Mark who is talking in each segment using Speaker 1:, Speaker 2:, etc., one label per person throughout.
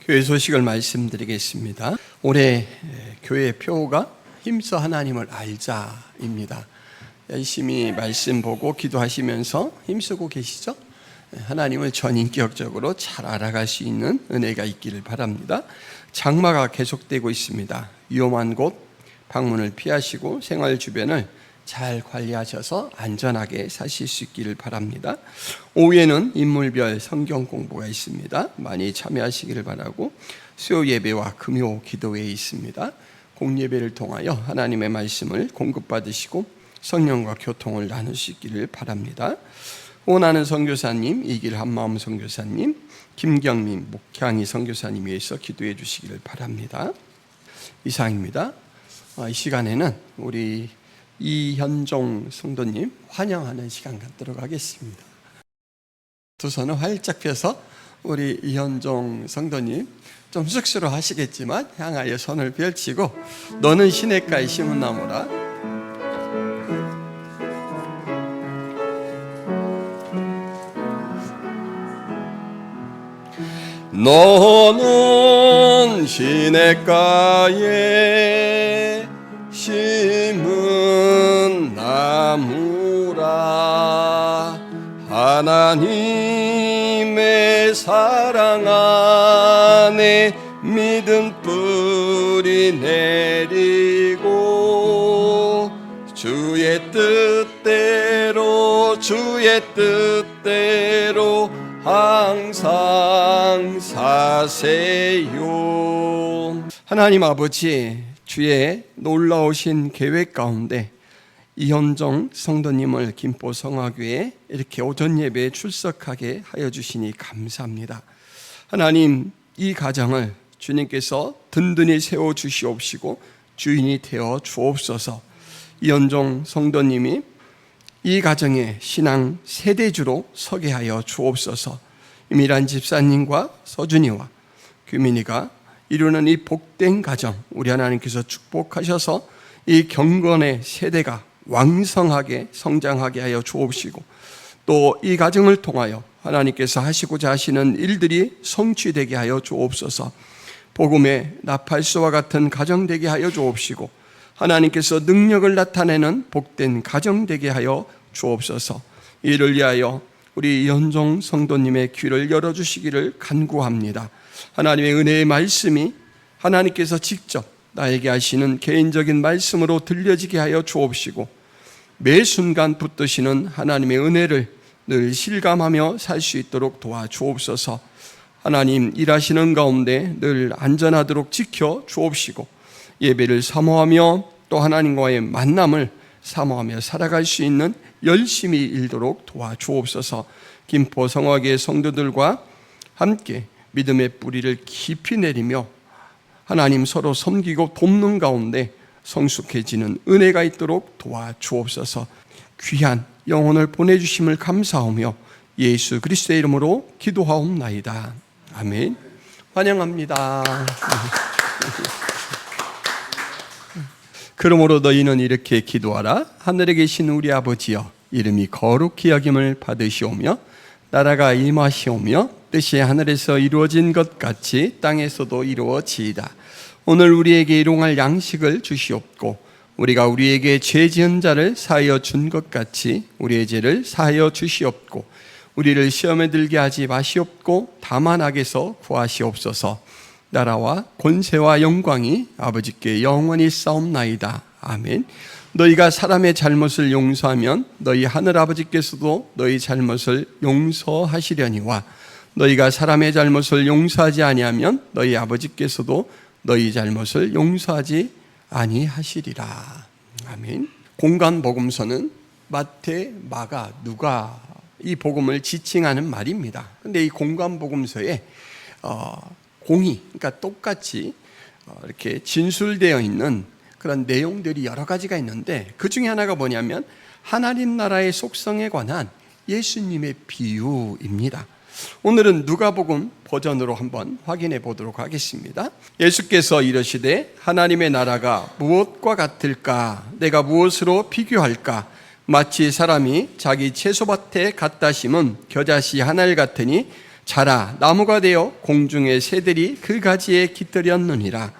Speaker 1: 교회 소식을 말씀드리겠습니다. 올해 교회 표어가 힘써 하나님을 알자입니다. 열심히 말씀 보고 기도하시면서 힘쓰고 계시죠? 하나님을 전인격적으로 잘 알아갈 수 있는 은혜가 있기를 바랍니다. 장마가 계속되고 있습니다. 위험한 곳 방문을 피하시고 생활 주변을 잘 관리하셔서 안전하게 사실 수 있기를 바랍니다. 오후에는 인물별 성경 공부가 있습니다. 많이 참여하시기를 바라고, 수요 예배와 금요 기도회에 있습니다. 공예배를 통하여 하나님의 말씀을 공급받으시고 성령과 교통을 나눌 수 있기를 바랍니다. 원하는 선교사님, 이길 한마음 선교사님, 김경민 목향이 선교사님 위해서 기도해 주시기를 바랍니다. 이상입니다. 이 시간에는 우리 이현종 성도님 환영하는 시간 갖도록 하겠습니다. 두 손을 활짝 펴서 우리 이현종 성도님, 좀 쑥스러워 하시겠지만 향하여 손을 펼치고, 너는 시냇가에 심은 나무라. 너는 시냇가에 심은 나무라. 하나님의 사랑 안에 믿음 뿌리 내리고 주의 뜻대로 항상 사세요. 하나님 아버지, 주의 놀라우신 계획 가운데 이현종 성도님을 김포 성화교회에 이렇게 오전 예배에 출석하게 하여 주시니 감사합니다. 하나님, 이 가정을 주님께서 든든히 세워 주시옵시고 주인이 되어 주옵소서. 이현종 성도님이 이 가정의 신앙 세대주로 서게 하여 주옵소서. 이미란 집사님과 서준이와 규민이가 이루는 이 복된 가정, 우리 하나님께서 축복하셔서 이 경건의 세대가 왕성하게 성장하게 하여 주옵시고, 또 이 가정을 통하여 하나님께서 하시고자 하시는 일들이 성취되게 하여 주옵소서. 복음의 나팔수와 같은 가정 되게 하여 주옵시고, 하나님께서 능력을 나타내는 복된 가정 되게 하여 주옵소서. 이를 위하여 우리 이현종 성도님의 귀를 열어주시기를 간구합니다. 하나님의 은혜의 말씀이 하나님께서 직접 나에게 하시는 개인적인 말씀으로 들려지게 하여 주옵시고, 매 순간 붙드시는 하나님의 은혜를 늘 실감하며 살 수 있도록 도와주옵소서. 하나님, 일하시는 가운데 늘 안전하도록 지켜 주옵시고, 예배를 사모하며 또 하나님과의 만남을 사모하며 살아갈 수 있는 열심히 일도록 도와주옵소서. 김포 성화교회 성도들과 함께 믿음의 뿌리를 깊이 내리며 하나님 서로 섬기고 돕는 가운데 성숙해지는 은혜가 있도록 도와주옵소서. 귀한 영혼을 보내주심을 감사하며 예수 그리스도의 이름으로 기도하옵나이다. 아멘. 환영합니다. 그러므로 너희는 이렇게 기도하라. 하늘에 계신 우리 아버지여, 이름이 거룩히 여김을 받으시오며 나라가 임하시오며 뜻이 하늘에서 이루어진 것 같이 땅에서도 이루어지이다. 오늘 우리에게 일용할 양식을 주시옵고, 우리가 우리에게 죄 지은 자를 사하여 준 것 같이 우리의 죄를 사하여 주시옵고, 우리를 시험에 들게 하지 마시옵고 다만 악에서 구하시옵소서. 나라와 권세와 영광이 아버지께 영원히 싸움나이다. 아멘. 너희가 사람의 잘못을 용서하면 너희 하늘 아버지께서도 너희 잘못을 용서하시려니와, 너희가 사람의 잘못을 용서하지 아니하면 너희 아버지께서도 너희 잘못을 용서하지 아니하시리라. 아멘. 공간 복음서는 마태, 마가, 누가 이 복음을 지칭하는 말입니다. 그런데 이 공간 복음서에 공이, 그러니까 똑같이 이렇게 진술되어 있는 그런 내용들이 여러 가지가 있는데, 그 중에 하나가 뭐냐면 하나님 나라의 속성에 관한 예수님의 비유입니다. 오늘은 누가복음 버전으로 한번 확인해 보도록 하겠습니다. 예수께서 이르시되 하나님의 나라가 무엇과 같을까? 내가 무엇으로 비교할까? 마치 사람이 자기 채소밭에 갖다 심은 겨자씨 하나를 같으니 자라 나무가 되어 공중의 새들이 그 가지에 깃들였느니라.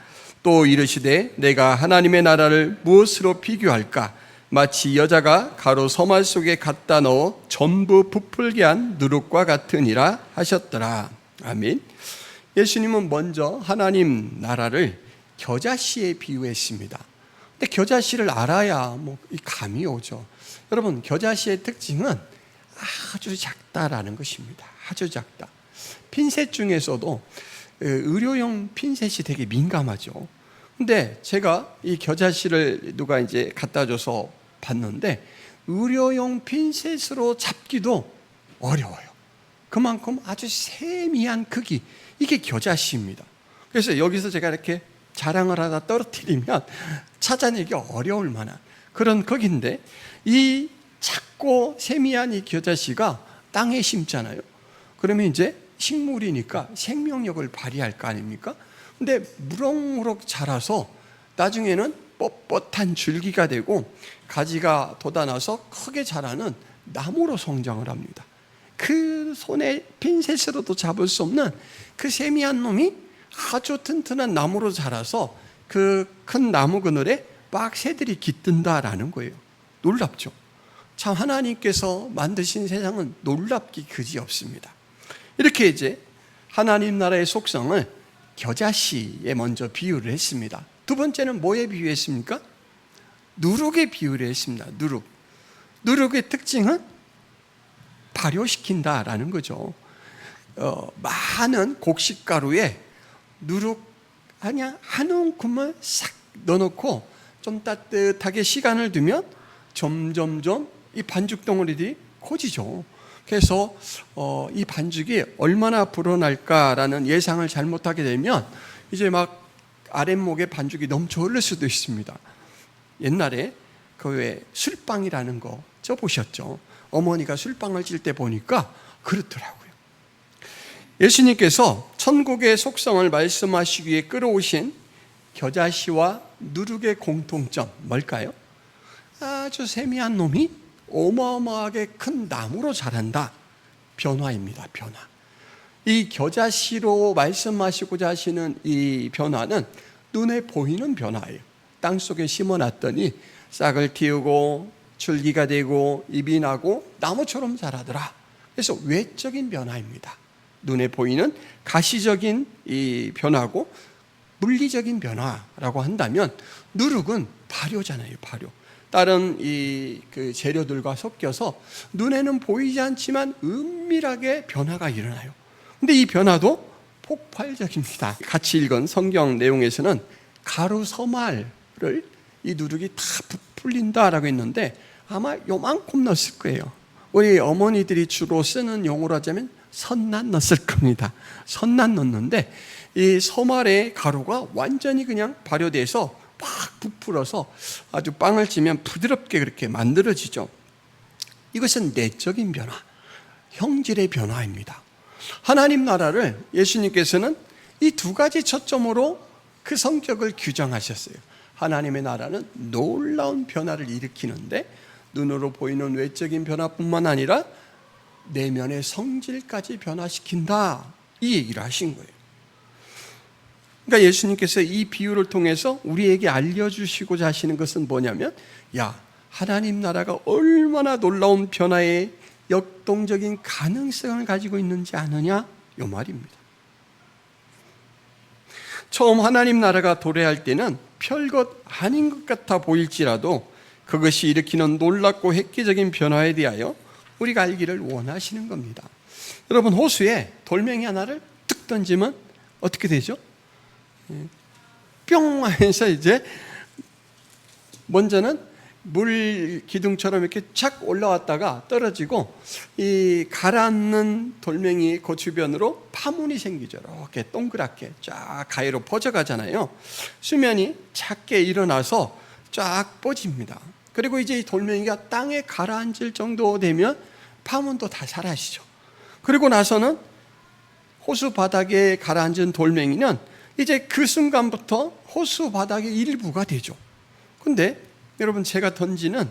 Speaker 1: 또 이르시되 내가 하나님의 나라를 무엇으로 비교할까? 마치 여자가 가루 서말 속에 갖다 넣어 전부 부풀게 한 누룩과 같으니라 하셨더라. 아멘. 예수님은 먼저 하나님 나라를 겨자씨에 비유했습니다. 근데 겨자씨를 알아야 이 감이 오죠. 여러분, 겨자씨의 특징은 아주 작다라는 것입니다. 아주 작다. 핀셋 중에서도 의료용 핀셋이 되게 민감하죠. 근데 제가 이 겨자씨를 누가 이제 갖다 줘서 봤는데 의료용 핀셋으로 잡기도 어려워요. 그만큼 아주 세미한 크기, 이게 겨자씨입니다. 그래서 여기서 제가 이렇게 자랑을 하다 떨어뜨리면 찾아내기 어려울 만한 그런 크기인데, 이 작고 세미한 이 겨자씨가 땅에 심잖아요. 그러면 이제 식물이니까 생명력을 발휘할 거 아닙니까? 근데 무럭무럭 자라서 나중에는 뻣뻣한 줄기가 되고 가지가 돋아나서 크게 자라는 나무로 성장을 합니다. 그 손에 핀셋으로도 잡을 수 없는 그 세미한 놈이 아주 튼튼한 나무로 자라서 그 큰 나무 그늘에 막 새들이 깃든다라는 거예요. 놀랍죠? 참, 하나님께서 만드신 세상은 놀랍기 그지없습니다. 이렇게 이제 하나님 나라의 속성을 겨자씨에 먼저 비유를 했습니다. 두 번째는 뭐에 비유했습니까? 누룩에 비유를 했습니다. 누룩의 특징은 발효시킨다라는 거죠. 많은 곡식가루에 누룩 그냥 한 움큼을 싹 넣어놓고 좀 따뜻하게 시간을 두면 점점점 이 반죽 덩어리들이 커지죠. 그래서 이 반죽이 얼마나 불어날까라는 예상을 잘못하게 되면 이제 막 아랫목에 반죽이 넘쳐 흐를 수도 있습니다. 옛날에 그 왜 술빵이라는 거 쪄보셨죠? 어머니가 술빵을 찔 때 보니까 그렇더라고요. 예수님께서 천국의 속성을 말씀하시기 위해 끌어오신 겨자씨와 누룩의 공통점 뭘까요? 아주 세미한 놈이 어마어마하게 큰 나무로 자란다. 변화입니다. 변화. 이 겨자씨로 말씀하시고자 하시는 이 변화는 눈에 보이는 변화예요. 땅속에 심어놨더니 싹을 틔우고 줄기가 되고 잎이 나고 나무처럼 자라더라. 그래서 외적인 변화입니다. 눈에 보이는 가시적인 이 변화고, 물리적인 변화라고 한다면 누룩은 발효잖아요. 발효. 다른 그 재료들과 섞여서 눈에는 보이지 않지만 은밀하게 변화가 일어나요. 근데 이 변화도 폭발적입니다. 같이 읽은 성경 내용에서는 가루 서말을 이 누룩이 다 부풀린다라고 했는데 아마 요만큼 넣었을 거예요. 우리 어머니들이 주로 쓰는 용어로 하자면 선난 넣었을 겁니다. 선난 넣었는데 이 서말의 가루가 완전히 그냥 발효돼서 막 부풀어서 아주 빵을 찌면 부드럽게 그렇게 만들어지죠. 이것은 내적인 변화, 형질의 변화입니다. 하나님 나라를 예수님께서는 이 두 가지 초점으로 그 성격을 규정하셨어요. 하나님의 나라는 놀라운 변화를 일으키는데 눈으로 보이는 외적인 변화뿐만 아니라 내면의 성질까지 변화시킨다, 이 얘기를 하신 거예요. 그러니까 예수님께서 이 비유를 통해서 우리에게 알려주시고자 하시는 것은 뭐냐면, 야, 하나님 나라가 얼마나 놀라운 변화의 역동적인 가능성을 가지고 있는지 아느냐, 이 말입니다. 처음 하나님 나라가 도래할 때는 별것 아닌 것 같아 보일지라도 그것이 일으키는 놀랍고 획기적인 변화에 대하여 우리가 알기를 원하시는 겁니다. 여러분, 호수에 돌멩이 하나를 뚝 던지면 어떻게 되죠? 뿅 하면서 이제 먼저는 물 기둥처럼 이렇게 착 올라왔다가 떨어지고 이 가라앉는 돌멩이 그 주변으로 파문이 생기죠. 이렇게 동그랗게 쫙 가위로 퍼져가잖아요. 수면이 작게 일어나서 쫙 뻗집니다. 그리고 이제 이 돌멩이가 땅에 가라앉을 정도 되면 파문도 다 사라지죠. 그리고 나서는 호수 바닥에 가라앉은 돌멩이는 이제 그 순간부터 호수 바닥의 일부가 되죠. 근데 여러분, 제가 던지는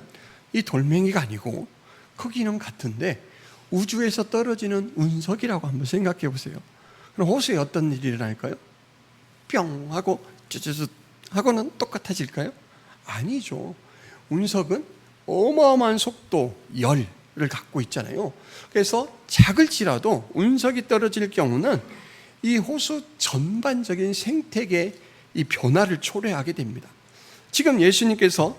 Speaker 1: 이 돌멩이가 아니고 크기는 같은데 우주에서 떨어지는 운석이라고 한번 생각해 보세요. 그럼 호수에 어떤 일이 일어날까요? 뿅 하고 쭈쭈쭈 하고는 똑같아질까요? 아니죠. 운석은 어마어마한 속도, 열을 갖고 있잖아요. 그래서 작을지라도 운석이 떨어질 경우는 이 호수 전반적인 생태계 이 변화를 초래하게 됩니다. 지금 예수님께서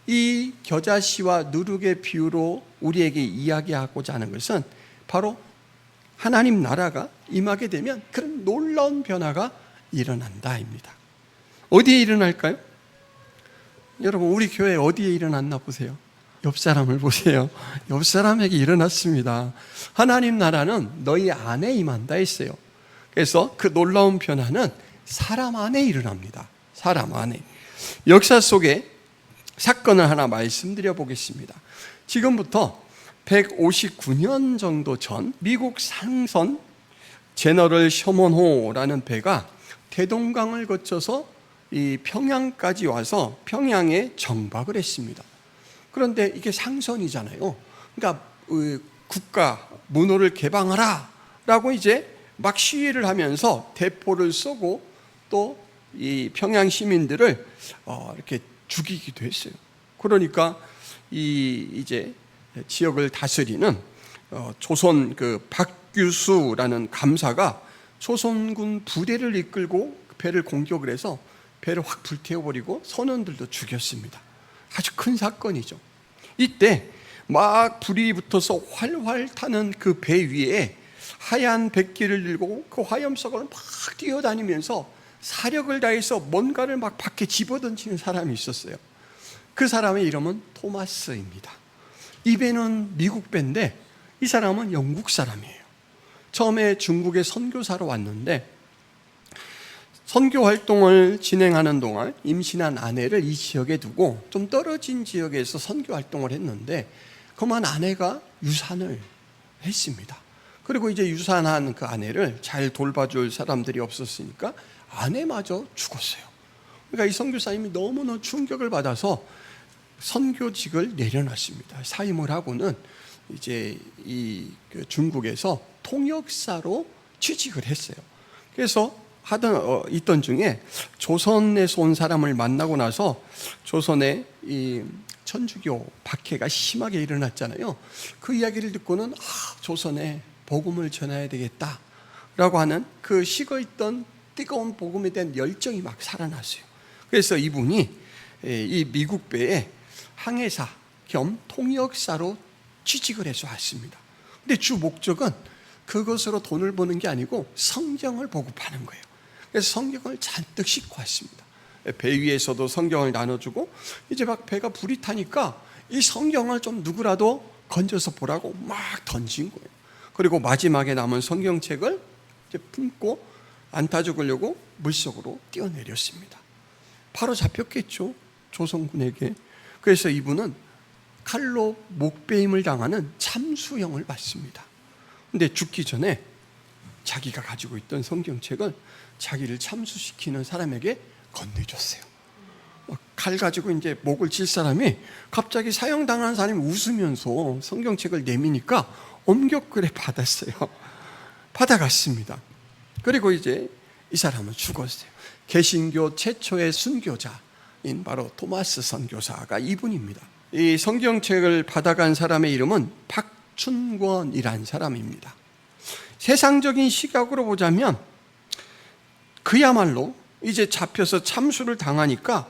Speaker 1: 이 겨자씨와 누룩의 비유로 우리에게 이야기하고자 하는 것은 바로 하나님 나라가 임하게 되면 그런 놀라운 변화가 일어난다입니다. 어디에 일어날까요? 여러분, 우리 교회 어디에 일어났나 보세요. 옆 사람을 보세요. 옆 사람에게 일어났습니다. 하나님 나라는 너희 안에 임한다 했어요. 그래서 그 놀라운 변화는 사람 안에 일어납니다. 사람 안에. 역사 속에 사건을 하나 말씀드려 보겠습니다. 지금부터 159년 정도 전 미국 상선 제너럴 셔먼호라는 배가 대동강을 거쳐서 이 평양까지 와서 평양에 정박을 했습니다. 그런데 이게 상선이잖아요. 그러니까 국가 문호를 개방하라 라고 이제 막 시위를 하면서 대포를 쏘고 또 이 평양 시민들을 이렇게 죽이기도 했어요. 그러니까 이제 지역을 다스리는 조선 그 박규수라는 감사가 조선군 부대를 이끌고 배를 공격을 해서 배를 확 불태워버리고 선원들도 죽였습니다. 아주 큰 사건이죠. 이때 막 불이 붙어서 활활 타는 그 배 위에 하얀 백기를 들고 그 화염석을 막 뛰어다니면서 사력을 다해서 뭔가를 막 밖에 집어던지는 사람이 있었어요. 그 사람의 이름은 토마스입니다. 이 배는 미국 배인데 이 사람은 영국 사람이에요. 처음에 중국에 선교사로 왔는데 선교 활동을 진행하는 동안 임신한 아내를 이 지역에 두고 좀 떨어진 지역에서 선교 활동을 했는데 그만 아내가 유산을 했습니다. 그리고 이제 유산한 그 아내를 잘 돌봐줄 사람들이 없었으니까 아내마저 죽었어요. 그러니까 이 선교사님이 너무나 충격을 받아서 선교직을 내려놨습니다. 사임을 하고는 이제 이 중국에서 통역사로 취직을 했어요. 그래서 있던 중에 조선에서 온 사람을 만나고 나서 조선에 이 천주교 박해가 심하게 일어났잖아요. 그 이야기를 듣고는 조선에 복음을 전해야 되겠다라고 하는 그 식어있던 뜨거운 복음에 대한 열정이 막 살아났어요. 그래서 이분이 이 미국 배에 항해사 겸 통역사로 취직을 해서 왔습니다. 근데 주 목적은 그것으로 돈을 버는 게 아니고 성경을 보급하는 거예요. 그래서 성경을 잔뜩 싣고 왔습니다. 배 위에서도 성경을 나눠주고 이제 막 배가 불이 타니까 이 성경을 좀 누구라도 건져서 보라고 막 던진 거예요. 그리고 마지막에 남은 성경책을 이제 품고 안타 죽으려고 물속으로 뛰어내렸습니다. 바로 잡혔겠죠, 조선군에게. 그래서 이분은 칼로 목베임을 당하는 참수형을 받습니다. 근데 죽기 전에 자기가 가지고 있던 성경책을 자기를 참수시키는 사람에게 건네줬어요. 칼 가지고 이제 목을 칠 사람이 갑자기 사형당한 사람이 웃으면서 성경책을 내미니까 엄격하게 받았어요. 받아갔습니다. 그리고 이제 이 사람은 죽었어요. 개신교 최초의 순교자인 바로 토마스 선교사가 이분입니다. 이 성경책을 받아간 사람의 이름은 박춘권이란 사람입니다. 세상적인 시각으로 보자면 그야말로 이제 잡혀서 참수를 당하니까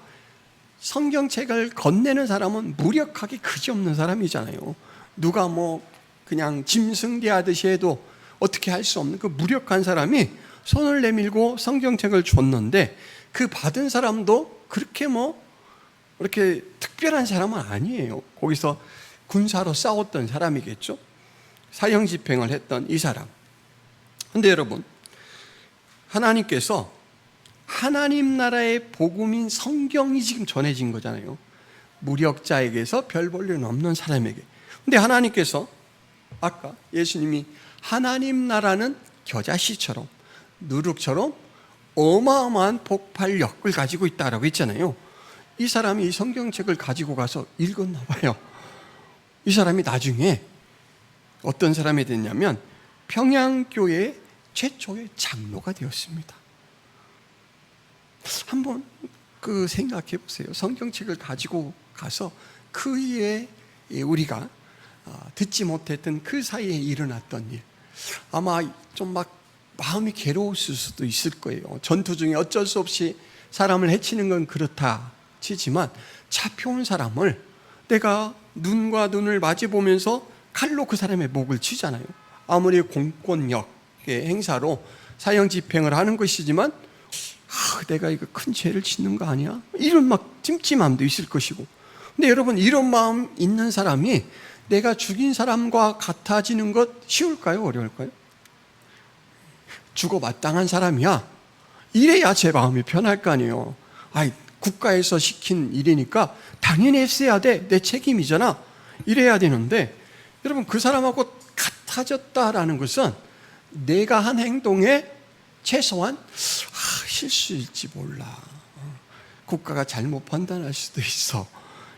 Speaker 1: 성경책을 건네는 사람은 무력하기 그지없는 사람이잖아요. 누가 뭐 그냥 짐승대하듯이 해도 어떻게 할 수 없는 그 무력한 사람이 손을 내밀고 성경책을 줬는데 그 받은 사람도 그렇게 뭐 이렇게 특별한 사람은 아니에요. 거기서 군사로 싸웠던 사람이겠죠. 사형 집행을 했던 이 사람. 근데 여러분, 하나님께서 하나님 나라의 복음인 성경이 지금 전해진 거잖아요. 무력자에게서 별 볼 일 없는 사람에게. 근데 하나님께서 아까 예수님이 하나님 나라는 겨자씨처럼 누룩처럼 어마어마한 폭발력을 가지고 있다라고 했잖아요. 이 사람이 이 성경책을 가지고 가서 읽었나 봐요. 이 사람이 나중에 어떤 사람이 됐냐면 평양교회 최초의 장로가 되었습니다. 한번 생각해 보세요. 성경책을 가지고 가서 그 이에 우리가 듣지 못했던 그 사이에 일어났던 일, 아마 좀 막 마음이 괴로웠을 수도 있을 거예요. 전투 중에 어쩔 수 없이 사람을 해치는 건 그렇다 치지만 잡혀온 사람을 내가 눈과 눈을 마주보면서 칼로 그 사람의 목을 치잖아요. 아무리 공권력의 행사로 사형 집행을 하는 것이지만 내가 이거 큰 죄를 짓는 거 아니야? 이런 막 찜찜함도 있을 것이고. 근데 여러분, 이런 마음 있는 사람이 내가 죽인 사람과 같아지는 것 쉬울까요? 어려울까요? 죽어 마땅한 사람이야. 이래야 제 마음이 편할 거 아니에요. 국가에서 시킨 일이니까 당연히 했어야 돼. 내 책임이잖아. 이래야 되는데, 여러분, 그 사람하고 같아졌다라는 것은 내가 한 행동에 최소한 실수일지 몰라, 국가가 잘못 판단할 수도 있어,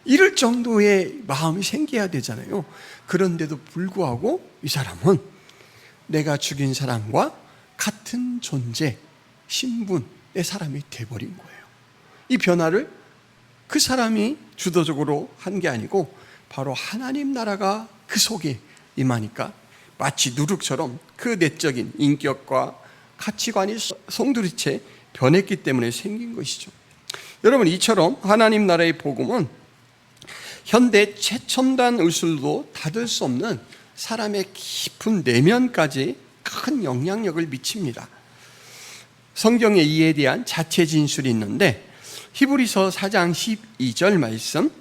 Speaker 1: 이럴 정도의 마음이 생겨야 되잖아요. 그런데도 불구하고 이 사람은 내가 죽인 사람과 같은 존재, 신분의 사람이 돼버린 거예요. 이 변화를 그 사람이 주도적으로 한 게 아니고 바로 하나님 나라가 그 속에 임하니까 마치 누룩처럼 그 내적인 인격과 가치관이 송두리째 변했기 때문에 생긴 것이죠. 여러분, 이처럼 하나님 나라의 복음은 현대 최첨단 의술도 닫을 수 없는 사람의 깊은 내면까지 큰 영향력을 미칩니다. 성경에 이에 대한 자체 진술이 있는데, 히브리서 4장 12절 말씀,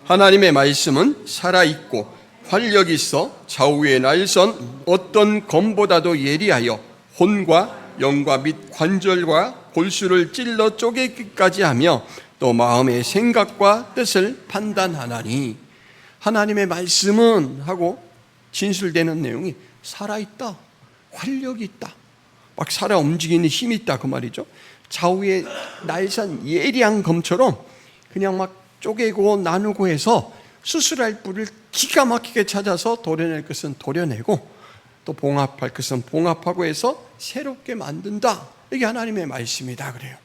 Speaker 1: 하나님의 말씀은 살아있고 활력이 있어 좌우에 날선 어떤 검보다도 예리하여 혼과 영과 및 관절과 골수를 찔러 쪼개기까지 하며 또 마음의 생각과 뜻을 판단하나니. 하나님의 말씀은 하고 진술되는 내용이 살아있다, 활력이 있다, 막 살아 움직이는 힘이 있다, 그 말이죠. 좌우에 날선 예리한 검처럼 그냥 막 쪼개고 나누고 해서 수술할 뿔을 기가 막히게 찾아서 도려낼 것은 도려내고 또 봉합할 것은 봉합하고 해서 새롭게 만든다. 이게 하나님의 말씀이다 그래요.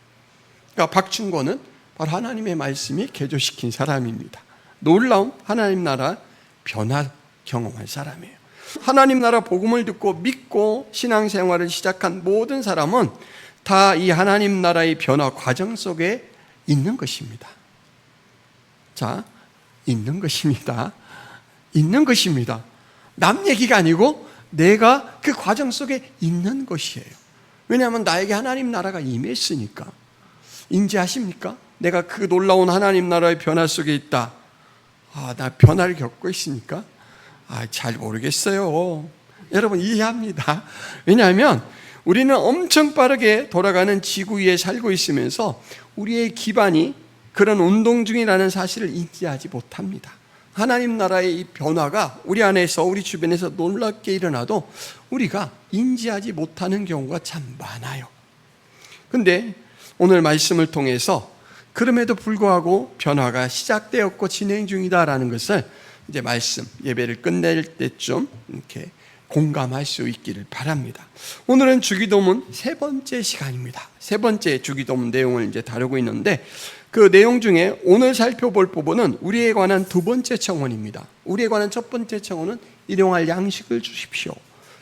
Speaker 1: 그러니까 박충권은 바로 하나님의 말씀이 개조시킨 사람입니다. 놀라운 하나님 나라 변화 경험한 사람이에요. 하나님 나라 복음을 듣고 믿고 신앙생활을 시작한 모든 사람은 다 이 하나님 나라의 변화 과정 속에 있는 것입니다. 자, 있는 것입니다. 있는 것입니다. 남 얘기가 아니고 내가 그 과정 속에 있는 것이에요. 왜냐하면 나에게 하나님 나라가 임했으니까. 인지하십니까? 내가 그 놀라운 하나님 나라의 변화 속에 있다. 나 변화를 겪고 있으니까 잘 모르겠어요. 여러분, 이해합니다. 왜냐하면 우리는 엄청 빠르게 돌아가는 지구 위에 살고 있으면서 우리의 기반이 그런 운동 중이라는 사실을 인지하지 못합니다. 하나님 나라의 이 변화가 우리 안에서, 우리 주변에서 놀랍게 일어나도 우리가 인지하지 못하는 경우가 참 많아요. 근데 오늘 말씀을 통해서 그럼에도 불구하고 변화가 시작되었고 진행 중이다라는 것을 이제 말씀 예배를 끝낼 때쯤 이렇게 공감할 수 있기를 바랍니다. 오늘은 주기도문 세 번째 시간입니다. 세 번째 주기도문 내용을 이제 다루고 있는데, 그 내용 중에 오늘 살펴볼 부분은 우리에 관한 두 번째 청원입니다. 우리에 관한 첫 번째 청원은 일용할 양식을 주십시오.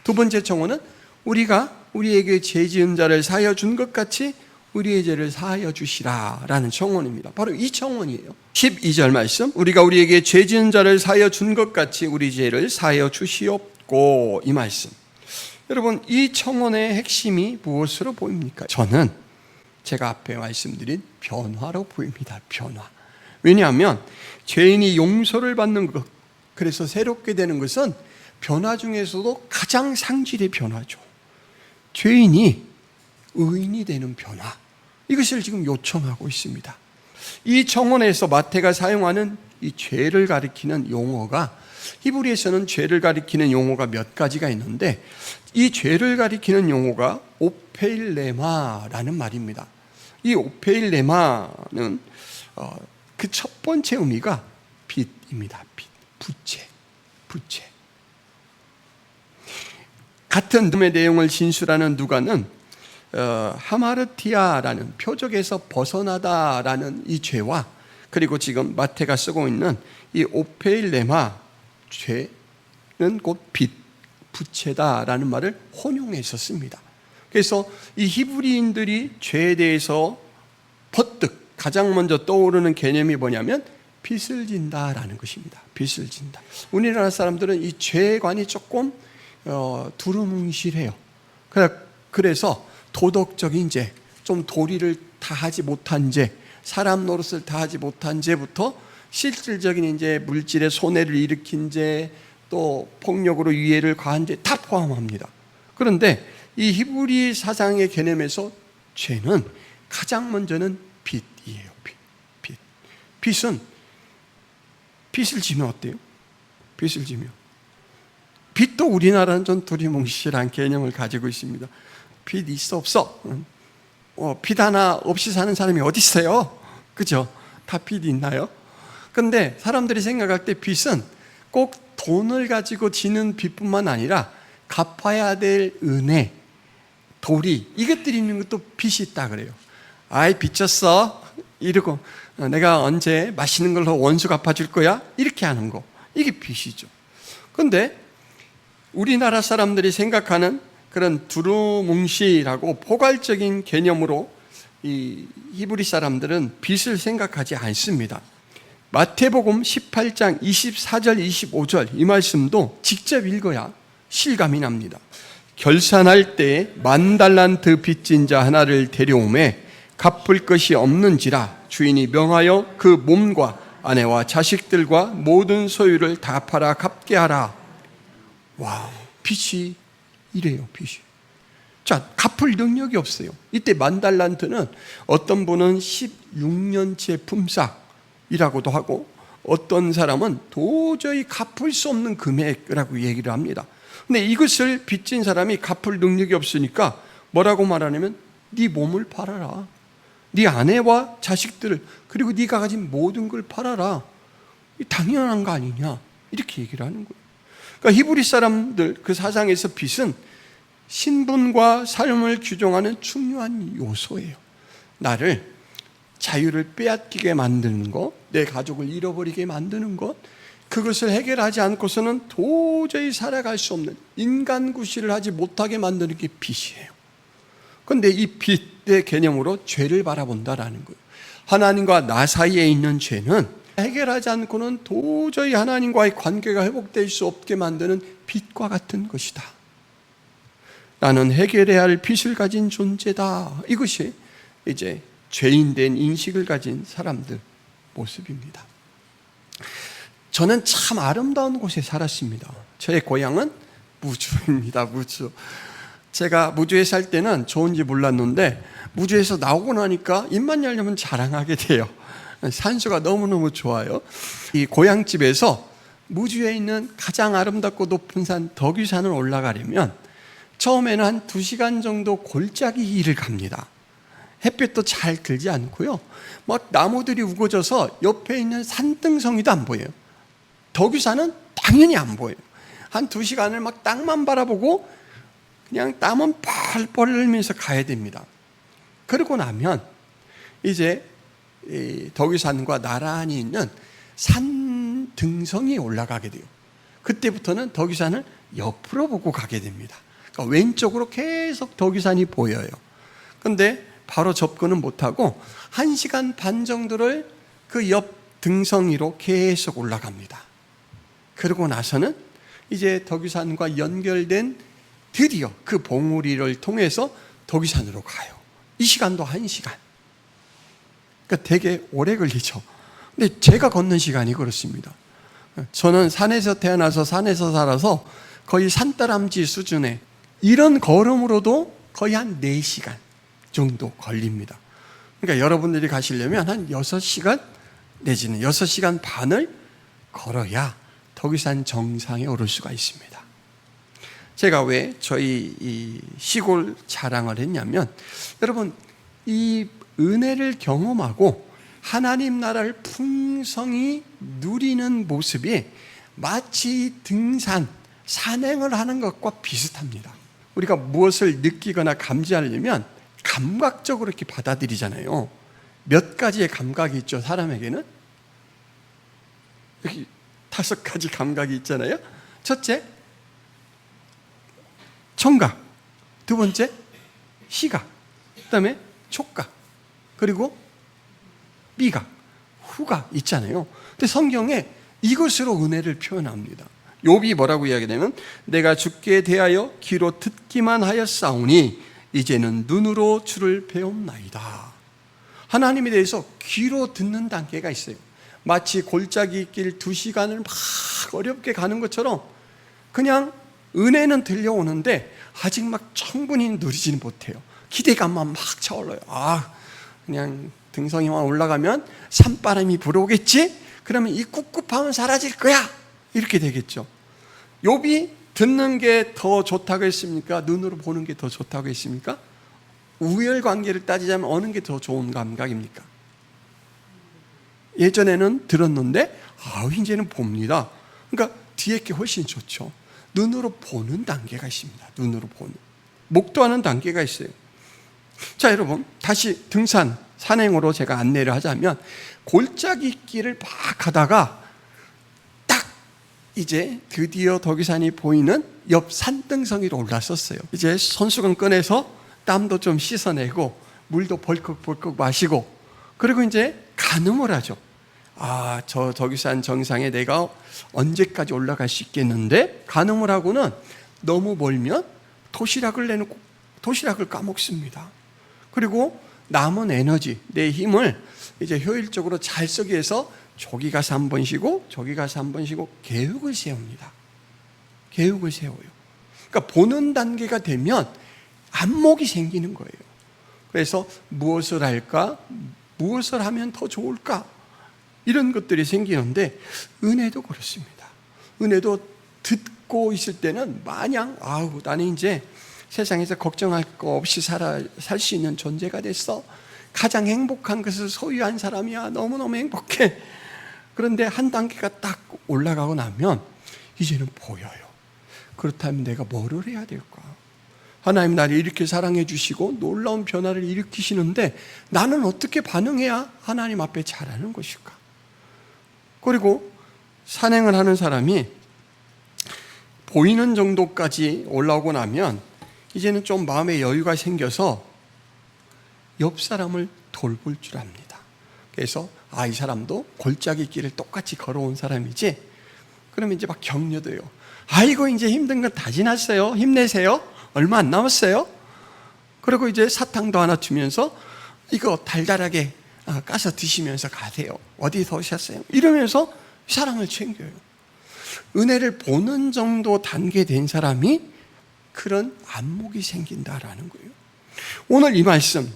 Speaker 1: 두 번째 청원은 우리가 우리에게 죄 지은 자를 사하여 준 것 같이 우리의 죄를 사하여 주시라라는 청원입니다. 바로 이 청원이에요. 12절 말씀, 우리가 우리에게 죄 지은 자를 사하여 준 것 같이 우리 죄를 사하여 주시옵고, 이 말씀. 여러분, 이 청원의 핵심이 무엇으로 보입니까? 저는 제가 앞에 말씀드린 변화로 보입니다. 변화. 왜냐하면 죄인이 용서를 받는 것, 그래서 새롭게 되는 것은 변화 중에서도 가장 상질의 변화죠. 죄인이 의인이 되는 변화, 이것을 지금 요청하고 있습니다. 이 청원에서 마태가 사용하는 이 죄를 가리키는 용어가, 히브리에서는 죄를 가리키는 용어가 몇 가지가 있는데, 이 죄를 가리키는 용어가 오페일레마라는 말입니다. 이 오페일레마는 그 첫 번째 의미가 빚입니다. 빚, 부채. 부채. 같은 내용을 진술하는 누가는 하마르티아라는 표적에서 벗어나다라는 이 죄와 그리고 지금 마태가 쓰고 있는 이 오페일레마 죄는 곧 빚, 부채다라는 말을 혼용해서 씁니다. 그래서 이 히브리인들이 죄에 대해서 퍼뜩 가장 먼저 떠오르는 개념이 뭐냐면 빚을 진다라는 것입니다. 빚을 진다. 우리나라 사람들은 이 죄관이 조금 두루뭉실해요. 그래서 도덕적인 죄, 좀 도리를 다하지 못한 죄, 사람 노릇을 다하지 못한 죄부터 실질적인 이제 물질의 손해를 일으킨 죄, 또 폭력으로 유해를 가한 죄 다 포함합니다. 그런데 이 히브리 사상의 개념에서 죄는 가장 먼저는 빚이에요. 빚. 빚은 빚을 지면 어때요? 빚을 지면 빚도 우리나라는 좀 두리뭉실한 개념을 가지고 있습니다. 빚 있어 없어? 빚 하나 없이 사는 사람이 어디 있어요? 그죠? 다 빚 있나요? 근데 사람들이 생각할 때 빚은 꼭 돈을 가지고 지는 빚뿐만 아니라 갚아야 될 은혜, 도리, 이것들이 있는 것도 빚이 있다 그래요. 아이 빚졌어 이러고 내가 언제 맛있는 걸로 원수 갚아줄 거야? 이렇게 하는 거, 이게 빚이죠. 근데 우리나라 사람들이 생각하는 그런 두루뭉실하고 포괄적인 개념으로 이 히브리 사람들은 빚을 생각하지 않습니다. 마태복음 18장 24절 25절 이 말씀도 직접 읽어야 실감이 납니다. 결산할 때 10,000달란트 빚진 자 하나를 데려오매 갚을 것이 없는지라 주인이 명하여 그 몸과 아내와 자식들과 모든 소유를 다 팔아 갚게 하라. 와, 빚이 이래요, 빚이. 자, 갚을 능력이 없어요. 이때 10,000달란트는 어떤 분은 16년째 품삯이라고도 하고 어떤 사람은 도저히 갚을 수 없는 금액이라고 얘기를 합니다. 근데 이것을 빚진 사람이 갚을 능력이 없으니까 뭐라고 말하냐면 네 몸을 팔아라. 네 아내와 자식들을 그리고 네가 가진 모든 걸 팔아라. 당연한 거 아니냐 이렇게 얘기를 하는 거예요. 그러니까 히브리 사람들 그 사상에서 빚은 신분과 삶을 규정하는 중요한 요소예요. 나를 자유를 빼앗기게 만드는 것, 내 가족을 잃어버리게 만드는 것, 그것을 해결하지 않고서는 도저히 살아갈 수 없는 인간 구실을 하지 못하게 만드는 게 빚이에요. 그런데 이 빚의 개념으로 죄를 바라본다라는 거예요. 하나님과 나 사이에 있는 죄는 해결하지 않고는 도저히 하나님과의 관계가 회복될 수 없게 만드는 빚과 같은 것이다. 나는 해결해야 할 빚을 가진 존재다. 이것이 이제 죄인된 인식을 가진 사람들 모습입니다. 저는 참 아름다운 곳에 살았습니다. 저의 고향은 무주입니다. 무주. 제가 무주에 살 때는 좋은지 몰랐는데 무주에서 나오고 나니까 입만 열려면 자랑하게 돼요. 산수가 너무너무 좋아요. 이 고향집에서 무주에 있는 가장 아름답고 높은 산 덕유산을 올라가려면 처음에는 한 2시간 정도 골짜기 길을 갑니다. 햇빛도 잘 들지 않고요. 막 나무들이 우거져서 옆에 있는 산등성이도 안 보여요. 덕유산은 당연히 안 보여요. 한 2시간을 막 땅만 바라보고 그냥 땀은 펄펄 흘리면서 가야 됩니다. 그러고 나면 이제 덕유산과 나란히 있는 산등성이 올라가게 돼요. 그때부터는 덕유산을 옆으로 보고 가게 됩니다. 그러니까 왼쪽으로 계속 덕유산이 보여요. 그런데 바로 접근은 못하고 1시간 반 정도를 그 옆 등성이로 계속 올라갑니다. 그러고 나서는 이제 덕유산과 연결된 드디어 그 봉우리를 통해서 덕유산으로 가요. 이 시간도 1시간. 그러니까 되게 오래 걸리죠. 근데 제가 걷는 시간이 그렇습니다. 저는 산에서 태어나서 산에서 살아서 거의 산다람쥐 수준의 이런 걸음으로도 거의 한 4시간 정도 걸립니다. 그러니까 여러분들이 가시려면 한 6시간 내지는 6시간 반을 걸어야 덕유산 정상에 오를 수가 있습니다. 제가 왜 저희 이 시골 자랑을 했냐면 여러분 이 은혜를 경험하고 하나님 나라를 풍성히 누리는 모습이 마치 등산, 산행을 하는 것과 비슷합니다. 우리가 무엇을 느끼거나 감지하려면 감각적으로 이렇게 받아들이잖아요. 몇 가지의 감각이 있죠, 사람에게는? 여기 5가지 감각이 있잖아요. 첫째, 청각. 두 번째, 시각. 그 다음에 촉각. 그리고 미각, 후각 있잖아요. 근데 성경에 이것으로 은혜를 표현합니다. 욥이 뭐라고 이야기하냐면 내가 주께 대하여 귀로 듣기만 하였사오니 이제는 눈으로 주를 배웠나이다. 하나님에 대해서 귀로 듣는 단계가 있어요. 마치 골짜기 길 2시간을 막 어렵게 가는 것처럼 그냥 은혜는 들려오는데 아직 막 충분히 누리지는 못해요. 기대감만 막 차올라요. 그냥 등성이만 올라가면 산바람이 불어오겠지? 그러면 이 꿉꿉함은 사라질 거야. 이렇게 되겠죠. 욥이 듣는 게 더 좋다고 했습니까? 눈으로 보는 게 더 좋다고 했습니까? 우열관계를 따지자면 어느 게 더 좋은 감각입니까? 예전에는 들었는데 이제는 봅니다. 그러니까 뒤에 게 훨씬 좋죠. 눈으로 보는 단계가 있습니다. 눈으로 보는, 목도하는 단계가 있어요. 자, 여러분, 다시 등산, 산행으로 제가 안내를 하자면 골짜기 길을 막 가다가 딱 이제 드디어 덕유산이 보이는 옆 산등성이로 올랐었어요. 이제 손수건 꺼내서 땀도 좀 씻어내고 물도 벌컥벌컥 마시고, 그리고 이제 간음을 하죠. 저 덕유산 정상에 내가 언제까지 올라갈 수 있겠는데, 간음을 하고는 너무 멀면 도시락을 내놓고 도시락을 까먹습니다. 그리고 남은 에너지, 내 힘을 이제 효율적으로 잘 쓰기 위해서 저기 가서 한 번 쉬고 저기 가서 한 번 쉬고 계획을 세웁니다. 계획을 세워요. 그러니까 보는 단계가 되면 안목이 생기는 거예요. 그래서 무엇을 할까? 무엇을 하면 더 좋을까? 이런 것들이 생기는데 은혜도 그렇습니다. 은혜도 듣고 있을 때는 마냥 나는 이제 세상에서 걱정할 거 없이 살 수 있는 존재가 됐어. 가장 행복한 것을 소유한 사람이야. 너무너무 행복해. 그런데 한 단계가 딱 올라가고 나면 이제는 보여요. 그렇다면 내가 뭐를 해야 될까? 하나님 나를 이렇게 사랑해 주시고 놀라운 변화를 일으키시는데 나는 어떻게 반응해야 하나님 앞에 잘하는 것일까? 그리고 산행을 하는 사람이 보이는 정도까지 올라오고 나면 이제는 좀 마음의 여유가 생겨서 옆 사람을 돌볼 줄 압니다. 그래서 이 사람도 골짜기 길을 똑같이 걸어온 사람이지? 그러면 이제 막 격려돼요. 아이고 이제 힘든 건 다 지났어요. 힘내세요. 얼마 안 남았어요. 그리고 이제 사탕도 하나 주면서 이거 달달하게 까서 드시면서 가세요. 어디서 오셨어요? 이러면서 사랑을 챙겨요. 은혜를 보는 정도 단계 된 사람이 그런 안목이 생긴다라는 거예요. 오늘 이 말씀,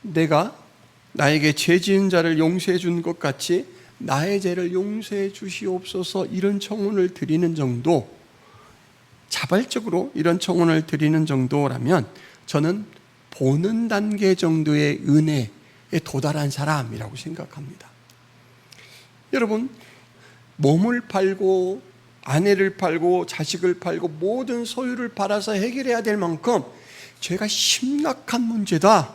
Speaker 1: 내가 나에게 죄 지은 자를 용서해 준 것 같이 나의 죄를 용서해 주시옵소서, 이런 청혼을 드리는 정도, 자발적으로 이런 청혼을 드리는 정도라면 저는 보는 단계 정도의 은혜에 도달한 사람이라고 생각합니다. 여러분, 몸을 팔고 아내를 팔고 자식을 팔고 모든 소유를 팔아서 해결해야 될 만큼 죄가 심각한 문제다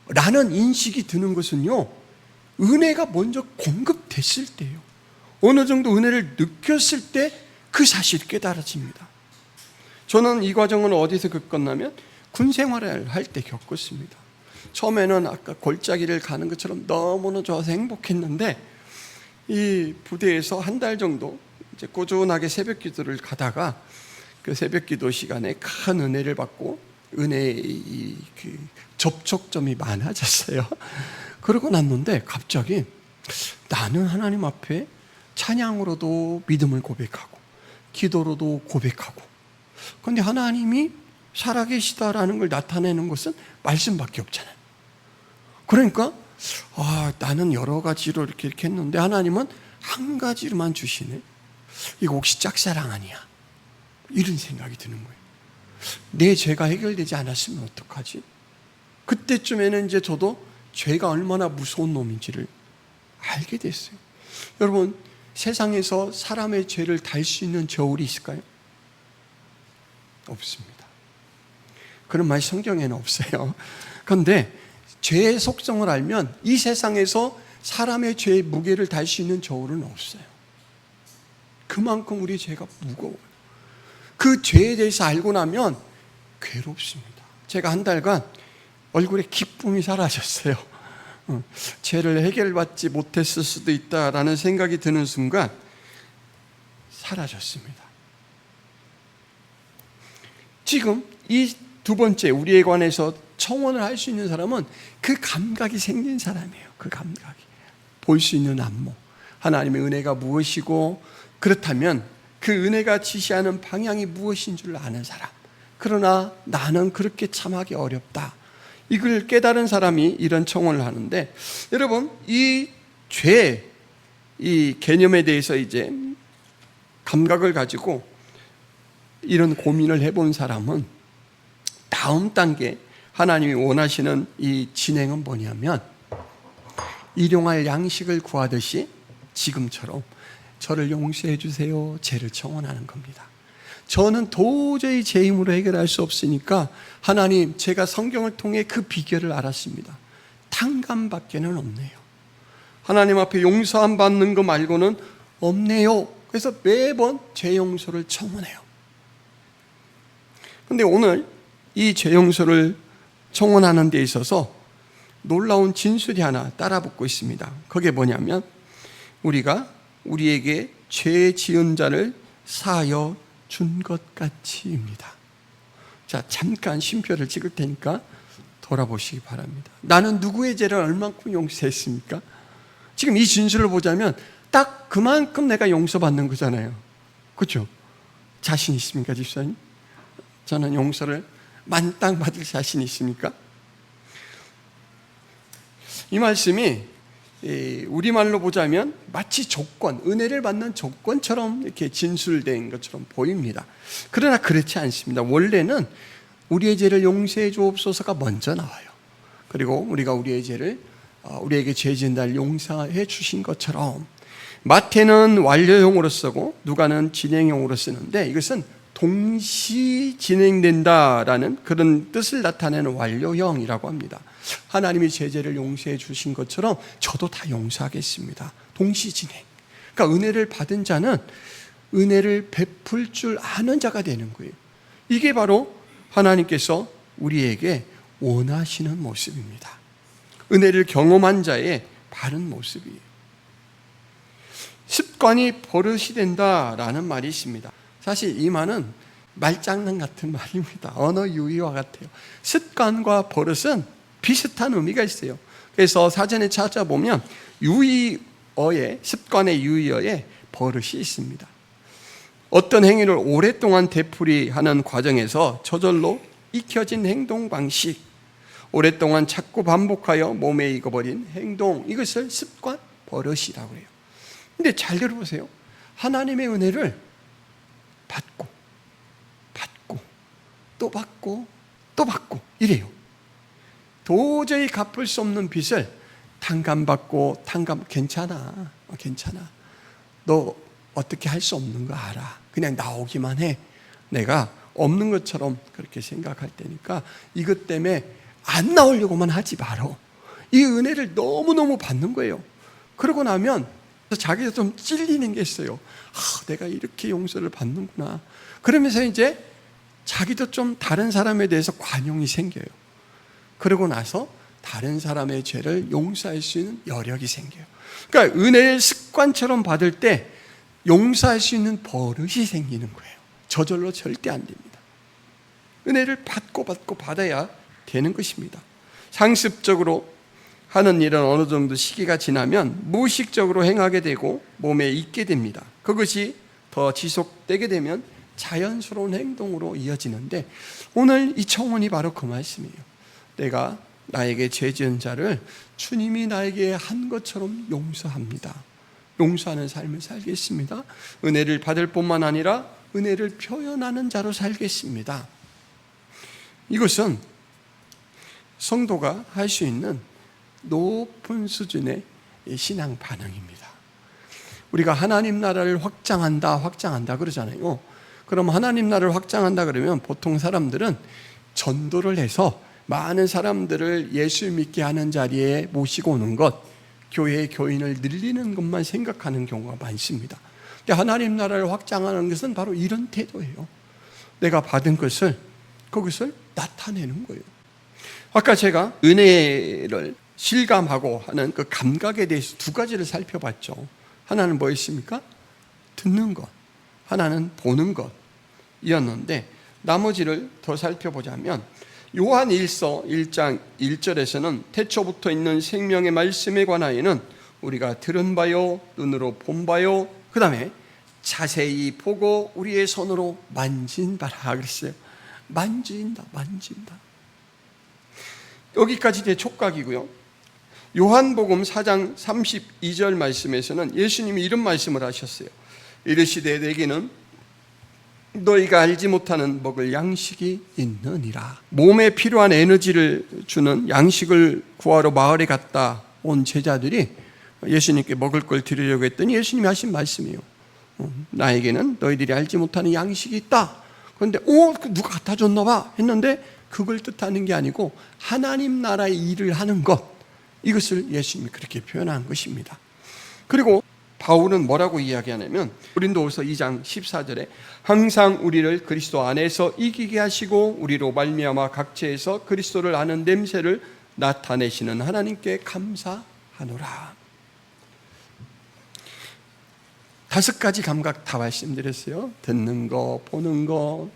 Speaker 1: 라는 인식이 드는 것은요, 은혜가 먼저 공급됐을 때예요. 어느 정도 은혜를 느꼈을 때 그 사실이 깨달아집니다. 저는 이 과정을 어디서 겪었냐면 군 생활을 할 때 겪었습니다. 처음에는 아까 골짜기를 가는 것처럼 너무나 좋아서 행복했는데 이 부대에서 한 달 정도 이제 꾸준하게 새벽 기도를 가다가 그 새벽 기도 시간에 큰 은혜를 받고 은혜의 그 접촉점이 많아졌어요. 그러고 났는데 갑자기 나는 하나님 앞에 찬양으로도 믿음을 고백하고 기도로도 고백하고, 그런데 하나님이 살아계시다라는 걸 나타내는 것은 말씀밖에 없잖아요. 그러니까 나는 여러 가지로 이렇게 했는데 하나님은 한 가지로만 주시네. 이거 혹시 짝사랑 아니야? 이런 생각이 드는 거예요. 내 죄가 해결되지 않았으면 어떡하지? 그때쯤에는 이제 저도 죄가 얼마나 무서운 놈인지를 알게 됐어요. 여러분, 세상에서 사람의 죄를 달 수 있는 저울이 있을까요? 없습니다. 그런 말이 성경에는 없어요. 그런데 죄의 속성을 알면 이 세상에서 사람의 죄의 무게를 달 수 있는 저울은 없어요. 그만큼 우리 죄가 무거워요. 그 죄에 대해서 알고 나면 괴롭습니다. 제가 한 달간 얼굴에 기쁨이 사라졌어요. 죄를 해결받지 못했을 수도 있다라는 생각이 드는 순간 사라졌습니다. 지금 이 두 번째 우리에 관해서 청원을 할 수 있는 사람은 그 감각이 생긴 사람이에요. 그 감각이 볼 수 있는 안목, 하나님의 은혜가 무엇이고 그렇다면 그 은혜가 지시하는 방향이 무엇인 줄 아는 사람. 그러나 나는 그렇게 참하기 어렵다. 이걸 깨달은 사람이 이런 청원을 하는데, 여러분 이 죄, 이 개념에 대해서 이제 감각을 가지고 이런 고민을 해본 사람은 다음 단계 하나님이 원하시는 이 진행은 뭐냐면, 일용할 양식을 구하듯이 지금처럼 저를 용서해 주세요, 죄를 청원하는 겁니다. 저는 도저히 제 힘으로 해결할 수 없으니까 하나님, 제가 성경을 통해 그 비결을 알았습니다. 탕감밖에는 없네요. 하나님 앞에 용서함 받는 거 말고는 없네요. 그래서 매번 죄 용서를 청원해요. 그런데 오늘 이 죄 용서를 청원하는 데 있어서 놀라운 진술이 하나 따라붙고 있습니다. 그게 뭐냐면, 우리가 우리에게 죄 지은 자를 사하여 준 것 같이입니다. 자, 잠깐 쉼표를 찍을 테니까 돌아보시기 바랍니다. 나는 누구의 죄를 얼만큼 용서했습니까? 지금 이 진술을 보자면 딱 그만큼 내가 용서받는 거잖아요. 그렇죠? 자신 있습니까, 집사님? 저는 용서를 만땅 받을 자신 있습니까? 이 말씀이 우리말로 보자면 마치 조건, 은혜를 받는 조건처럼 이렇게 진술된 것처럼 보입니다. 그러나 그렇지 않습니다. 원래는 우리의 죄를 용서해 주옵소서가 먼저 나와요. 그리고 우리가 우리의 죄를, 우리에게 죄 지은 자를 용서해 주신 것처럼, 마태는 완료형으로 쓰고 누가는 진행형으로 쓰는데, 이것은 동시 진행된다라는 그런 뜻을 나타내는 완료형이라고 합니다. 하나님이 제 죄를 용서해 주신 것처럼 저도 다 용서하겠습니다. 동시 진행. 그러니까 은혜를 받은 자는 은혜를 베풀 줄 아는 자가 되는 거예요. 이게 바로 하나님께서 우리에게 원하시는 모습입니다. 은혜를 경험한 자의 바른 모습이에요. 습관이 버릇이 된다라는 말이 있습니다. 사실 이 말은 말장난 같은 말입니다. 언어 유희와 같아요. 습관과 버릇은 비슷한 의미가 있어요. 그래서 사전에 찾아보면 유희어에, 습관의 유희어에 버릇이 있습니다. 어떤 행위를 오랫동안 되풀이하는 과정에서 저절로 익혀진 행동 방식, 오랫동안 자꾸 반복하여 몸에 익어버린 행동, 이것을 습관, 버릇이라고 해요. 근데 잘 들어보세요. 하나님의 은혜를 받고 또 받고 또 받고 이래요. 도저히 갚을 수 없는 빚을 탕감받고, 괜찮아 너 어떻게 할 수 없는 거 알아, 그냥 나오기만 해. 내가 없는 것처럼 그렇게 생각할 때니까 이것 때문에 안 나오려고만 하지 말어. 이 은혜를 너무너무 받는 거예요. 그러고 나면 자기도 좀 찔리는 게 있어요. 내가 이렇게 용서를 받는구나. 그러면서 이제 자기도 좀 다른 사람에 대해서 관용이 생겨요. 그러고 나서 다른 사람의 죄를 용서할 수 있는 여력이 생겨요. 그러니까 은혜를 습관처럼 받을 때 용서할 수 있는 버릇이 생기는 거예요. 저절로 절대 안 됩니다. 은혜를 받고 받아야 되는 것입니다. 상습적으로 하는 일은 어느 정도 시기가 지나면 무의식적으로 행하게 되고 몸에 익게 됩니다. 그것이 더 지속되게 되면 자연스러운 행동으로 이어지는데, 오늘 이 청원이 바로 그 말씀이에요. 내가 나에게 죄 지은 자를 주님이 나에게 한 것처럼 용서합니다. 용서하는 삶을 살겠습니다. 은혜를 받을 뿐만 아니라 은혜를 표현하는 자로 살겠습니다. 이것은 성도가 할 수 있는 높은 수준의 신앙 반응입니다. 우리가 하나님 나라를 확장한다 그러잖아요. 그럼 하나님 나라를 확장한다 그러면 보통 사람들은 전도를 해서 많은 사람들을 예수 믿게 하는 자리에 모시고 오는 것, 교회의 교인을 늘리는 것만 생각하는 경우가 많습니다. 하나님 나라를 확장하는 것은 바로 이런 태도예요. 내가 받은 것을, 그것을 나타내는 거예요. 아까 제가 은혜를 실감하고 하는 그 감각에 대해서 두 가지를 살펴봤죠. 하나는 뭐였습니까? 듣는 것, 하나는 보는 것이었는데, 나머지를 더 살펴보자면 요한 1서 1장 1절에서는 태초부터 있는 생명의 말씀에 관하여는 우리가 들은 바요, 눈으로 본 바요, 그 다음에 자세히 보고 우리의 손으로 만진 바라 그랬어요. 만진다. 여기까지 제 촉각이고요. 요한복음 4장 32절 말씀에서는 예수님이 이런 말씀을 하셨어요. 이르시되 내게는 너희가 알지 못하는 먹을 양식이 있느니라. 몸에 필요한 에너지를 주는 양식을 구하러 마을에 갔다 온 제자들이 예수님께 먹을 걸 드리려고 했더니 예수님이 하신 말씀이에요. 나에게는 너희들이 알지 못하는 양식이 있다. 그런데 누가 갖다 줬나 봐 했는데 그걸 뜻하는 게 아니고 하나님 나라의 일을 하는 것, 이것을 예수님이 그렇게 표현한 것입니다. 그리고 바울은 뭐라고 이야기하냐면 고린도후서 2장 14절에 항상 우리를 그리스도 안에서 이기게 하시고 우리로 말미암아 각처에서 그리스도를 아는 냄새를 나타내시는 하나님께 감사하노라. 5가지 감각 다 말씀드렸어요. 듣는 거, 보는 거,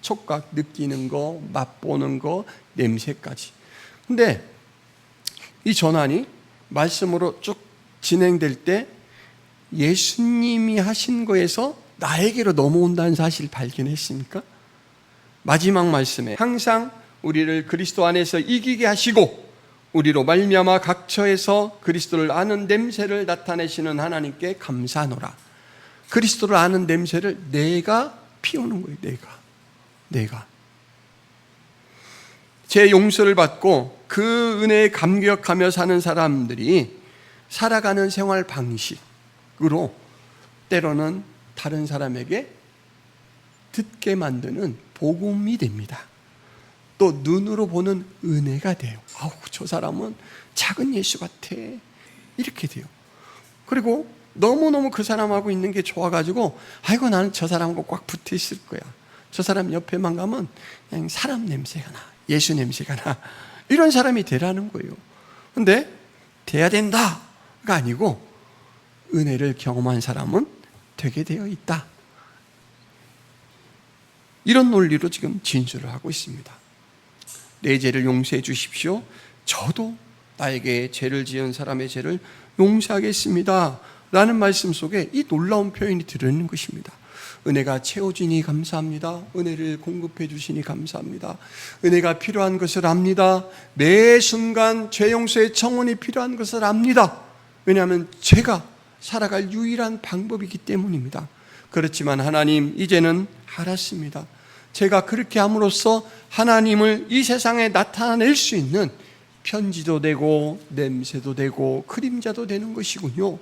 Speaker 1: 촉각 느끼는 거, 맛보는 거, 냄새까지. 근데 이 전환이 말씀으로 쭉 진행될 때 예수님이 하신 거에서 나에게로 넘어온다는 사실을 발견했습니까? 마지막 말씀에 항상 우리를 그리스도 안에서 이기게 하시고 우리로 말미암아 각처에서 그리스도를 아는 냄새를 나타내시는 하나님께 감사하노라. 그리스도를 아는 냄새를 내가 피우는 거예요. 내가 제 용서를 받고 그 은혜에 감격하며 사는 사람들이 살아가는 생활 방식으로 때로는 다른 사람에게 듣게 만드는 복음이 됩니다. 또 눈으로 보는 은혜가 돼요. 저 사람은 작은 예수 같아, 이렇게 돼요. 그리고 너무너무 그 사람하고 있는 게 좋아가지고 나는 저 사람하고 꽉 붙어 있을 거야. 저 사람 옆에만 가면 그냥 사람 냄새가 나, 예수 냄새가 나, 이런 사람이 되라는 거예요. 근데 돼야 된다가 아니고 은혜를 경험한 사람은 되게 되어 있다. 이런 논리로 지금 진술을 하고 있습니다. 내 죄를 용서해 주십시오. 저도 나에게 죄를 지은 사람의 죄를 용서하겠습니다 라는 말씀 속에 이 놀라운 표현이 들어있는 것입니다. 은혜가 채워지니 감사합니다. 은혜를 공급해 주시니 감사합니다. 은혜가 필요한 것을 압니다. 매 순간 죄 용서의 청원이 필요한 것을 압니다. 왜냐하면 제가 살아갈 유일한 방법이기 때문입니다. 그렇지만 하나님, 이제는 알았습니다. 제가 그렇게 함으로써 하나님을 이 세상에 나타낼 수 있는 편지도 되고 냄새도 되고 그림자도 되는 것이군요.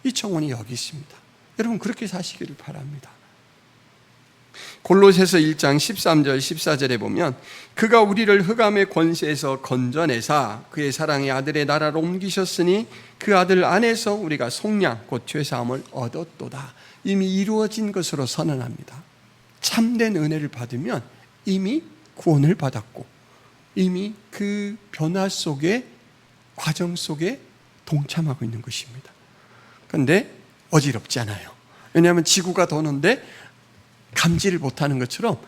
Speaker 1: 이 청원이 여기 있습니다. 여러분 그렇게 사시기를 바랍니다. 골로새서 1장 13절 14절에 보면 그가 우리를 흑암의 권세에서 건져내사 그의 사랑의 아들의 나라로 옮기셨으니 그 아들 안에서 우리가 속량 곧 죄사함을 얻었도다. 이미 이루어진 것으로 선언합니다. 참된 은혜를 받으면 이미 구원을 받았고 이미 그 변화 속에 과정 속에 동참하고 있는 것입니다. 그런데 어지럽지 않아요. 왜냐하면 지구가 도는데 감지를 못하는 것처럼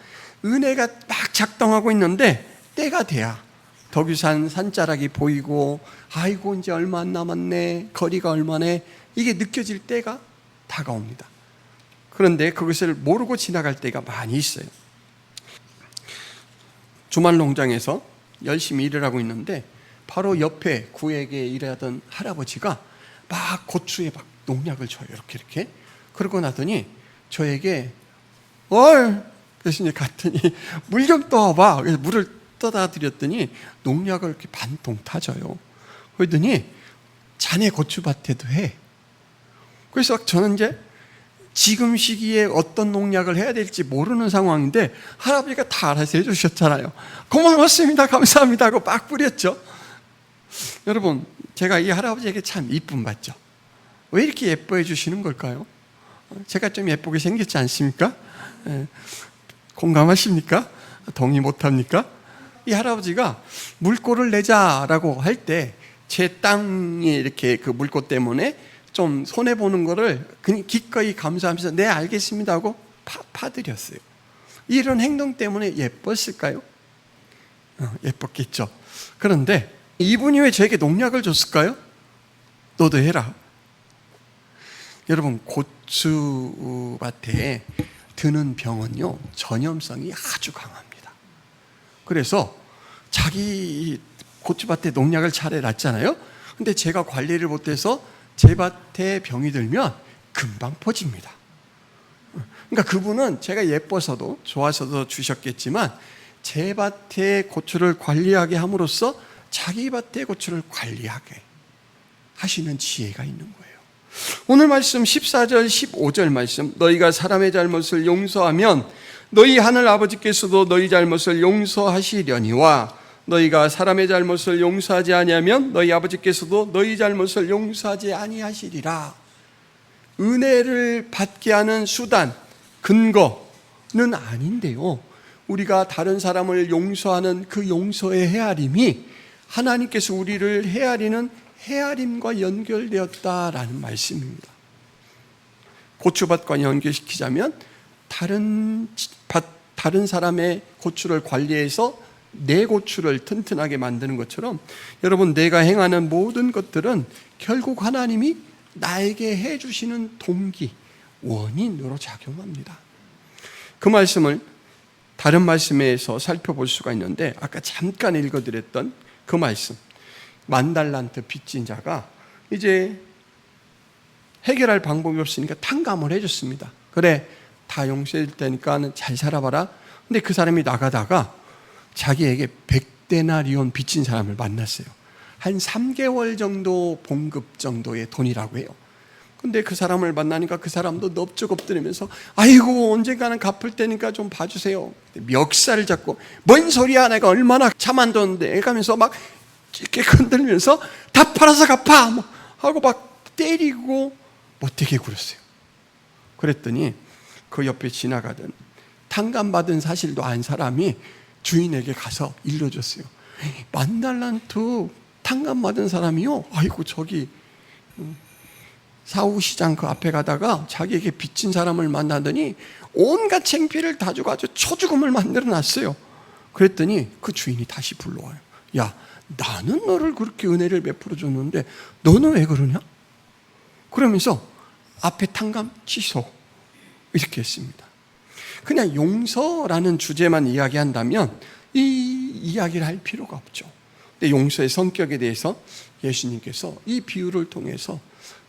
Speaker 1: 은혜가 막 작동하고 있는데 때가 돼야 덕유산 산자락이 보이고 아이고 이제 얼마 안 남았네, 거리가 얼마네, 이게 느껴질 때가 다가옵니다. 그런데 그것을 모르고 지나갈 때가 많이 있어요. 주말 농장에서 열심히 일을 하고 있는데 바로 옆에 구에게 일하던 할아버지가 막 고추에 막 농약을 줘요. 이렇게 그러고 나더니 저에게 그래서 이제 갔더니 물 좀 떠와봐. 그래서 물을 떠다 드렸더니 농약을 이렇게 반통 타줘요. 그러더니 자네 고추밭에도 해. 그래서 저는 이제 지금 시기에 어떤 농약을 해야 될지 모르는 상황인데 할아버지가 다 알아서 해주셨잖아요. 고맙습니다, 감사합니다 하고 막 뿌렸죠. 여러분, 제가 이 할아버지에게 참 이쁨 받죠. 왜 이렇게 예뻐해 주시는 걸까요? 제가 좀 예쁘게 생겼지 않습니까? 공감하십니까? 동의 못합니까? 이 할아버지가 물꼬를 내자라고 할 때 제 땅이 이렇게 그 물꼬 때문에 좀 손해보는 거를 그냥 기꺼이 감사하면서 네 알겠습니다 하고 파드렸어요. 이런 행동 때문에 예뻤을까요? 예뻤겠죠. 그런데 이분이 왜 저에게 농약을 줬을까요? 너도 해라. 여러분, 고추밭에 드는 병은요, 전염성이 아주 강합니다. 그래서 자기 고추밭에 농약을 잘 해놨잖아요. 근데 제가 관리를 못해서 제 밭에 병이 들면 금방 퍼집니다. 그러니까 그분은 제가 예뻐서도 좋아서도 주셨겠지만 제 밭에 고추를 관리하게 함으로써 자기 밭의 고추를 관리하게 하시는 지혜가 있는 거예요. 오늘 말씀 14절 15절 말씀, 너희가 사람의 잘못을 용서하면 너희 하늘 아버지께서도 너희 잘못을 용서하시려니와 너희가 사람의 잘못을 용서하지 아니하면 너희 아버지께서도 너희 잘못을 용서하지 아니하시리라. 은혜를 받게 하는 수단, 근거는 아닌데요, 우리가 다른 사람을 용서하는 그 용서의 헤아림이 하나님께서 우리를 헤아리는 헤아림과 연결되었다라는 말씀입니다. 고추밭과 연결시키자면 다른 사람의 고추를 관리해서 내 고추를 튼튼하게 만드는 것처럼 여러분, 내가 행하는 모든 것들은 결국 하나님이 나에게 해주시는 동기, 원인으로 작용합니다. 그 말씀을 다른 말씀에서 살펴볼 수가 있는데 아까 잠깐 읽어드렸던 그 말씀, 만달란트 빚진 자가 이제 해결할 방법이 없으니까 탕감을 해줬습니다. 그래, 다 용서해줄 테니까 잘 살아봐라. 근데 그 사람이 나가다가 자기에게 100데나리온 빚진 사람을 만났어요. 한 3개월 정도 봉급 정도의 돈이라고 해요. 근데 그 사람을 만나니까 그 사람도 넙죽 엎드리면서 아이고 언젠가는 갚을 테니까 좀 봐주세요. 멱살을 잡고 뭔 소리야, 내가 얼마나 차만 뒀는데 가면서 막 이렇게 흔들면서 다 팔아서 갚아 하고 막 때리고 못되게 굴었어요. 그랬더니 그 옆에 지나가던 탕감받은 사실도 안 사람이 주인에게 가서 일러줬어요. 만달란트 탕감받은 사람이요, 아이고 저기 사후시장 그 앞에 가다가 자기에게 빚진 사람을 만나더니 온갖 창피를 다 주고 아주 초죽음을 만들어놨어요. 그랬더니 그 주인이 다시 불러와요. 야, 나는 너를 그렇게 은혜를 베풀어 줬는데 너는 왜 그러냐? 그러면서 앞에 탕감 취소 이렇게 했습니다. 그냥 용서라는 주제만 이야기한다면 이 이야기를 할 필요가 없죠. 근데 용서의 성격에 대해서 예수님께서 이 비유를 통해서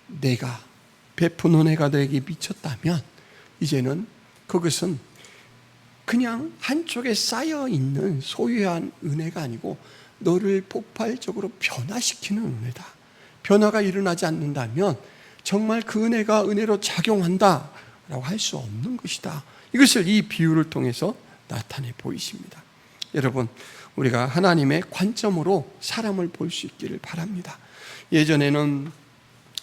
Speaker 1: 내가 베푼 은혜가 너에게 미쳤다면 이제는 그것은 그냥 한쪽에 쌓여있는 소유한 은혜가 아니고 너를 폭발적으로 변화시키는 은혜다. 변화가 일어나지 않는다면 정말 그 은혜가 은혜로 작용한다라고 할 수 없는 것이다. 이것을 이 비유를 통해서 나타내 보이십니다. 여러분, 우리가 하나님의 관점으로 사람을 볼 수 있기를 바랍니다. 예전에는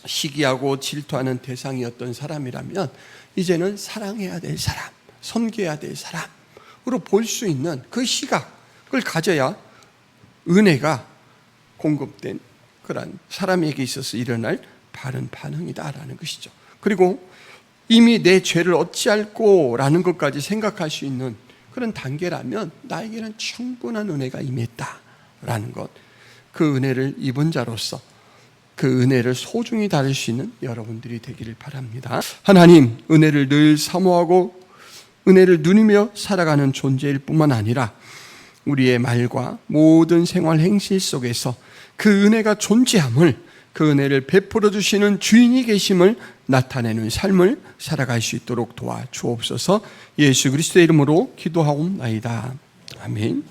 Speaker 1: 시기하고 질투하는 대상이었던 사람이라면 이제는 사랑해야 될 사람, 섬겨야 될 사람으로 볼 수 있는 그 시각을 가져야 은혜가 공급된 그런 사람에게 있어서 일어날 바른 반응이다라는 것이죠. 그리고 이미 내 죄를 어찌할꼬 라는 것까지 생각할 수 있는 그런 단계라면 나에게는 충분한 은혜가 임했다라는 것, 그 은혜를 입은 자로서 그 은혜를 소중히 다룰 수 있는 여러분들이 되기를 바랍니다. 하나님, 은혜를 늘 사모하고 은혜를 누리며 살아가는 존재일 뿐만 아니라 우리의 말과 모든 생활 행실 속에서 그 은혜가 존재함을, 그 은혜를 베풀어 주시는 주인이 계심을 나타내는 삶을 살아갈 수 있도록 도와주옵소서. 예수 그리스도의 이름으로 기도하옵나이다. 아멘.